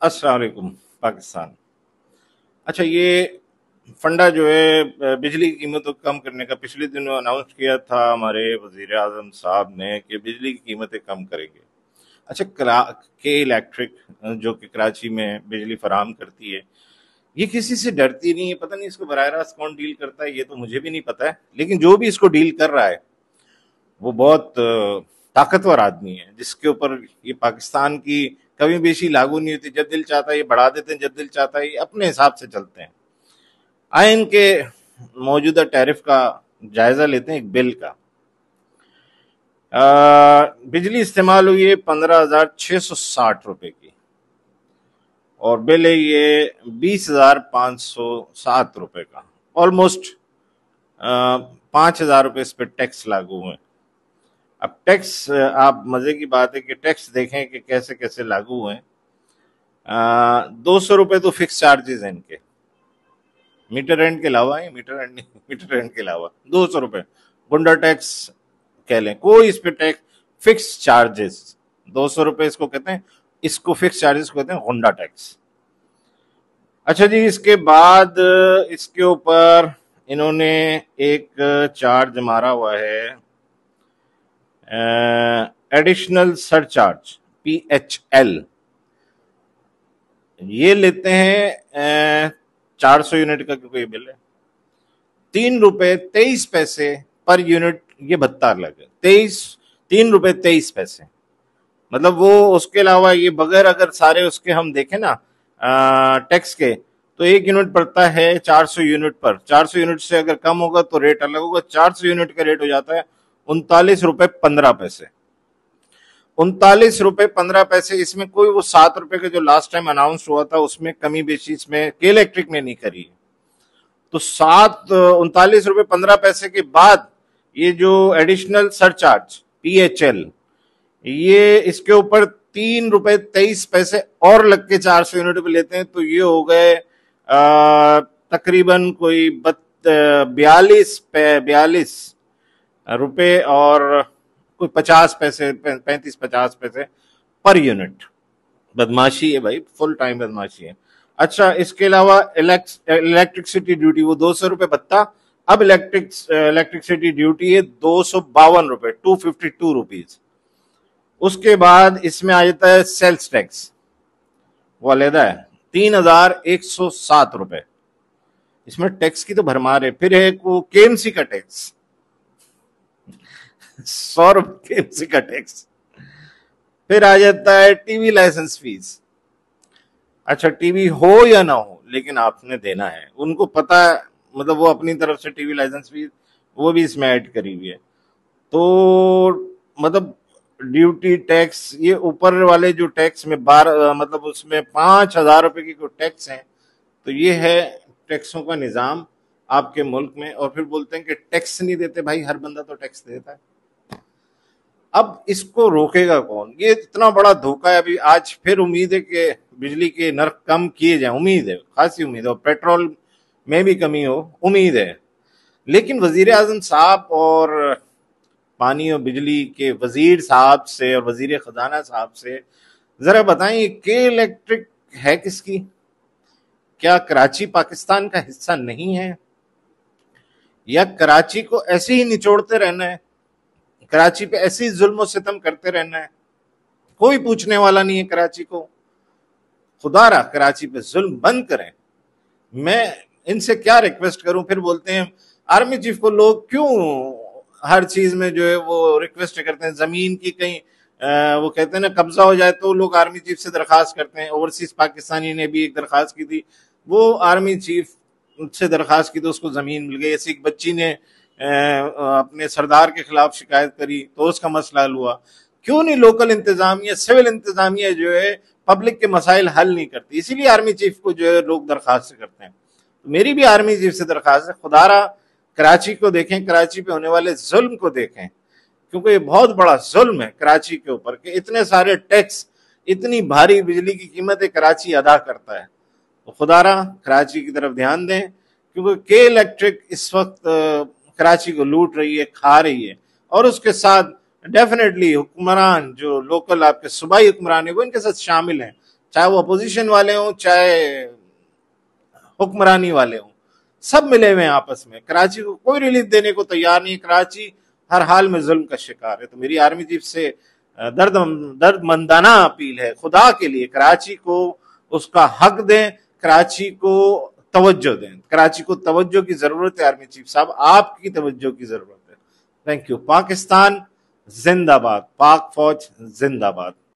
السلام علیکم پاکستان. اچھا، یہ فنڈا جو ہے بجلی کی قیمتوں کو کم کرنے کا پچھلے دنوں اناؤنس کیا تھا ہمارے وزیر اعظم صاحب نے کہ بجلی کی قیمتیں کم کریں گے. اچھا، کے الیکٹرک جو کہ کراچی میں بجلی فراہم کرتی ہے، یہ کسی سے ڈرتی نہیں ہے. پتہ نہیں اس کو براہ راست کون ڈیل کرتا ہے، یہ تو مجھے بھی نہیں پتا ہے، لیکن جو بھی اس کو ڈیل کر رہا ہے وہ بہت طاقتور آدمی ہے، جس کے اوپر یہ پاکستان کی کبھی بیشی لاگو نہیں ہوتی. جب دل چاہتا ہے یہ بڑھا دیتے ہیں، جب دل چاہتا ہے یہ اپنے حساب سے چلتے ہیں. آئے ان کے موجودہ ٹیرف کا جائزہ لیتے ہیں، ایک بل کا. بجلی استعمال ہوئی ہے 15,660 روپے کی، اور بل ہے یہ 20,507 روپے کا. آلموسٹ 5,000 روپے اس پہ ٹیکس لاگو ہوئے. اب ٹیکس، آپ مزے کی بات ہے کہ ٹیکس دیکھیں کہ کیسے کیسے لاگو ہوئے. 200 روپے تو فکس چارجز ہیں ان کے، میٹر رینٹ کے علاوہ ہے، میٹر رینٹ کے علاوہ 200 روپے گنڈا ٹیکس کہہ لیں، کوئی اس پہ ٹیکس فکس چارجز 200 روپے اس کو کہتے ہیں، اس کو فکس چارجز کو کہتے ہیں گنڈا ٹیکس. اچھا جی، اس کے بعد اس کے اوپر انہوں نے ایک چارج مارا ہوا ہے، ایڈیشنل سر چارج PHL. یہ لیتے ہیں 400 یونٹ کا، کیونکہ یہ بل ہے 3 روپے 23 پیسے پر یونٹ. یہ بھتہ لگ ہے 3 روپے 23 پیسے. مطلب وہ اس کے علاوہ یہ بغیر اگر سارے اس کے ہم دیکھیں نا ٹیکس کے، تو 1 یونٹ پڑتا ہے 400 یونٹ پر. 400 یونٹ سے اگر کم ہوگا تو ریٹ الگ ہوگا. 400 یونٹ کا ریٹ ہو جاتا ہے 39 روپے 15 پیسے. 39 روپے 15 پیسے. اس میں کوئی وہ 7 روپے کا جو لاسٹ ٹائم اناؤنس ہوا تھا اس میں کمی بیشی اس میں کے الیکٹرک نے نہیں کری. تو 39 روپے 15 پیسے کے بعد یہ جو ایڈیشنل سر چارج PHL، یہ اس کے اوپر 3 روپے 23 پیسے اور لگ کے 400 یونٹ پہ لیتے ہیں. تو یہ ہو گئے تقریباً کوئی 42 روپے اور کوئی 50 پیسے 35-50 پیسے پر یونٹ. بدماشی ہے بھائی، فل ٹائم بدماشی ہے. اچھا، اس کے علاوہ الیکٹرکسٹی ڈیوٹی وہ 200 روپے بھتہ. اب الیکٹرکسٹی ڈیوٹی ہے 252 روپے 252 روپیز. اس کے بعد اس میں آ جاتا ہے سیلز ٹیکس، وہ علیحدہ ہے 3,107 روپے. اس میں ٹیکس کی تو بھرمار ہے. پھر ہے وہ KMC کا ٹیکس 100 روپے KMC کا ٹیکس. پھر آ جاتا ہے ٹی وی لائسنس فیس. اچھا، ٹی وی ہو یا نہ ہو لیکن آپ نے دینا ہے. ان کو پتا ہے، مطلب وہ اپنی طرف سے ٹی وی لائسنس فیس وہ بھی اس میں ایڈ کری ہوئی ہے. تو مطلب ڈیوٹی ٹیکس، یہ اوپر والے جو ٹیکس میں مطلب اس میں 5,000 روپے کی کوئی ٹیکس ہیں. تو یہ ہے ٹیکسوں کا نظام آپ کے ملک میں. اور پھر بولتے ہیں کہ ٹیکس نہیں دیتے. بھائی ہر بندہ تو ٹیکس دیتا ہے. اب اس کو روکے گا کون؟ یہ اتنا بڑا دھوکہ ہے. ابھی آج پھر امید ہے کہ بجلی کے نرخ کم کیے جائیں، امید ہے، خاصی امید ہے، اور پیٹرول میں بھی کمی ہو، امید ہے. لیکن وزیر اعظم صاحب اور پانی اور بجلی کے وزیر صاحب سے اور وزیر خزانہ صاحب سے ذرا بتائیں، یہ کے الیکٹرک ہے کس کی؟ کیا کراچی پاکستان کا حصہ نہیں ہے؟ یا کراچی کو ایسے ہی نچوڑتے رہنا ہے؟ کراچی پہ ایسے ہی ظلم و ستم کرتے رہنا ہے؟ کوئی پوچھنے والا نہیں ہے کراچی کو. خدا را کراچی پہ ظلم بند کریں. میں ان سے کیا ریکویسٹ کروں؟ پھر بولتے ہیں آرمی چیف کو لوگ کیوں ہر چیز میں جو ہے وہ ریکویسٹ کرتے ہیں. زمین کی کہیں وہ کہتے ہیں نا قبضہ ہو جائے تو لوگ آرمی چیف سے درخواست کرتے ہیں. اوورسیز پاکستانی نے بھی ایک درخواست کی تھی، وہ آرمی چیف سے درخواست کی تو اس کو زمین مل گئی. ایسی ایک بچی نے اپنے سردار کے خلاف شکایت کری تو اس کا مسئلہ حل ہوا. کیوں نہیں لوکل انتظامیہ، سول انتظامیہ جو ہے پبلک کے مسائل حل نہیں کرتی؟ اسی لیے آرمی چیف کو جو ہے لوگ درخواست کرتے ہیں. میری بھی آرمی چیف سے درخواست ہے، خدا را کراچی کو دیکھیں، کراچی پہ ہونے والے ظلم کو دیکھیں، کیونکہ یہ بہت بڑا ظلم ہے کراچی کے اوپر کہ اتنے سارے ٹیکس، اتنی بھاری بجلی کی قیمتیں کراچی ادا کرتا ہے. تو خدا را کراچی کی طرف دھیان دیں، کیونکہ کے الیکٹرک اس وقت کراچی کو لوٹ رہی ہے، کھا رہی ہے. اور اس کے ساتھ ڈیفینیٹلی حکمران جو لوکل آپ کے صوبائی حکمران ہیں وہ ان کے ساتھ شامل ہیں. چاہے وہ اپوزیشن والے ہوں چاہے حکمرانی والے ہوں، سب ملے ہوئے ہیں آپس میں. کراچی کو کوئی ریلیف دینے کو تیار نہیں. کراچی ہر حال میں ظلم کا شکار ہے. تو میری آرمی چیف سے درد مندانہ اپیل ہے، خدا کے لیے کراچی کو اس کا حق دیں، کراچی کو توجہ دیں. کراچی کو توجہ کی ضرورت ہے. آرمی چیف صاحب آپ کی توجہ کی ضرورت ہے. Thank you. پاکستان زندہ باد، پاک فوج زندہ باد.